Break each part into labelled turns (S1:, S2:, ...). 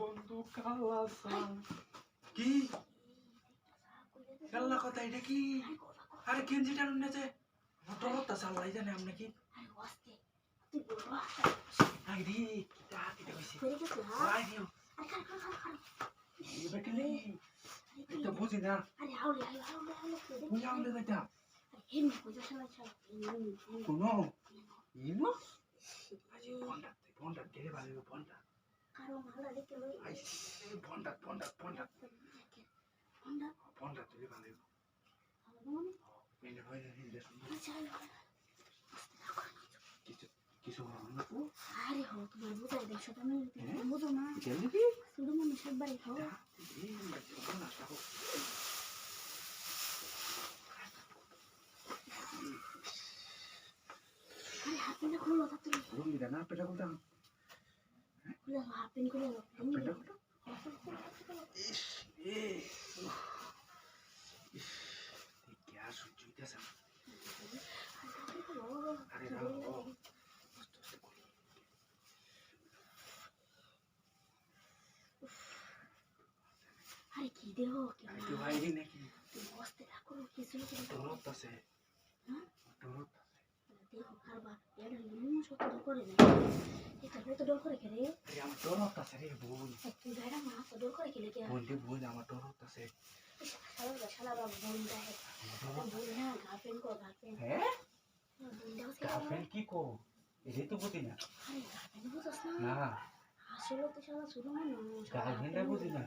S1: বন্ধু কাল্লাসা
S2: কি কাল্লা কথা এটা কি আরে গেঞ্জিটা নুনেছে মোটরটা চালাই জানে আপনি কি আই রে কিটা কিটা কইছে আই দিও এটা কি এটা বুঝি না
S3: আরে হাওলে হাওলে
S2: কোন আমলে এটা
S3: হেম বুঝা শালা শালা
S2: কোন ইনো আজ বন্ডা গেলে ভালো বন্ডা
S3: কারো মালা দেখতে লই
S2: আই বন্ডা তুই ভালো মেনে হয় না হিন্দে কিছু না
S3: আরে হো তোমার বুঝাই দেখ সেটা আমি বুঝো না
S2: গেলে কি
S3: শুধু মনে সববারই খাও আরে হাত পেন খুলো তা তুমি
S2: রুমি না পেটা বলতাম
S3: খুলো হাত পেন খুলো
S2: পেটা ইস এ क्या सुचुइता सा अरे राम ओ
S3: আরে কি দেহ কি
S2: आई भाई ही नहीं
S3: তুমি বসতে থাকো কিছু কিছু
S2: डरता से
S3: হ্যাঁ
S2: डरता
S3: দেহ কারবা এর নিমু সত্য করে না এটা তো ডর করে খেলে
S2: अरे हम डरता से रे बोल
S3: তুই গাড়া মা তো ডর করে খেলে কি
S2: बोल हम डरता से
S3: শালা শালা বাবা বল দেয় বল না গার্লফ্রেন্ড কো গার্লফ্রেন্ড
S2: हैं
S3: বল দাও সে
S2: গার্লফ্রেন্ড की को ये तो बुझी ना
S3: আরে গার্লফ্রেন্ড বুঝছ না
S2: ना
S3: আসলে তো শালা শুরু না
S2: গার্লফ্রেন্ড বুঝি না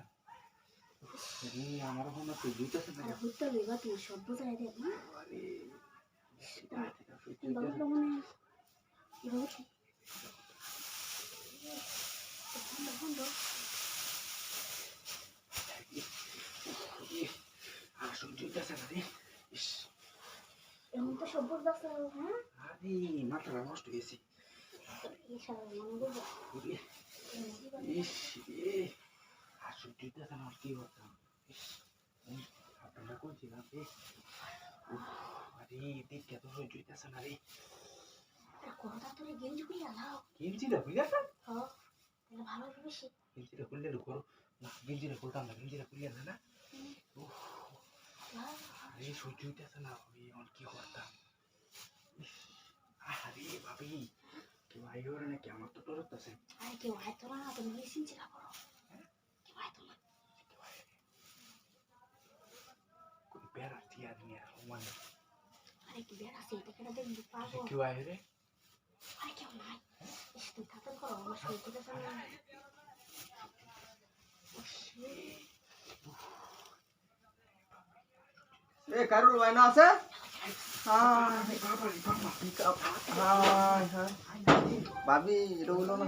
S2: ये हमारा होना तो जूता से
S3: আরে হুত্তা লইবা তুই সব বুঝাই দে না
S2: अरे
S3: বাবা তো মনে এভাবে কি বন্ধ
S2: जूता से ना इस
S3: এমন তো সব বুঝছ হ্যাঁ
S2: अरे मात्रा नष्ट হয়েছে
S3: এই শালা মনে বুঝ
S2: ইস এ আসল জুতা কেন কি হতাম ইস আপনারা কোনছি না রে আরে দেখে তো জুতা সানা রে
S3: কথা তোরে গেঞ্জি খুলে আলাও
S2: গেঞ্জিটা খুলে না
S3: হ্যাঁ তাহলে ভালো হবে বেশি
S2: গেঞ্জিটা খুললে করো না গেঞ্জিটা খুলতাম না গেঞ্জিটা খুলে না আরে জুতা সানা আমি অন কি হতাম আরে ভাবি কেউ আইও না কি আমার তো ডরতাছে
S3: আরে কেউ হয়তো না তুমি মেশিন চিরা করো কেউ হয়তো না
S2: কোন বেড়া দিয়া নিয়ে মানে
S3: আরে কি বেড়া আছে এটা কেন দেখবি পাবো
S2: কেউ আইও রে
S3: আরে কেউ নাই এসে তুই তাড়াতাড়ি করো আমার শরীর থেকে সামনে
S1: এ কারুল ভাই না আছে
S2: বাবা বাবা
S1: ভাবি এটা বলো না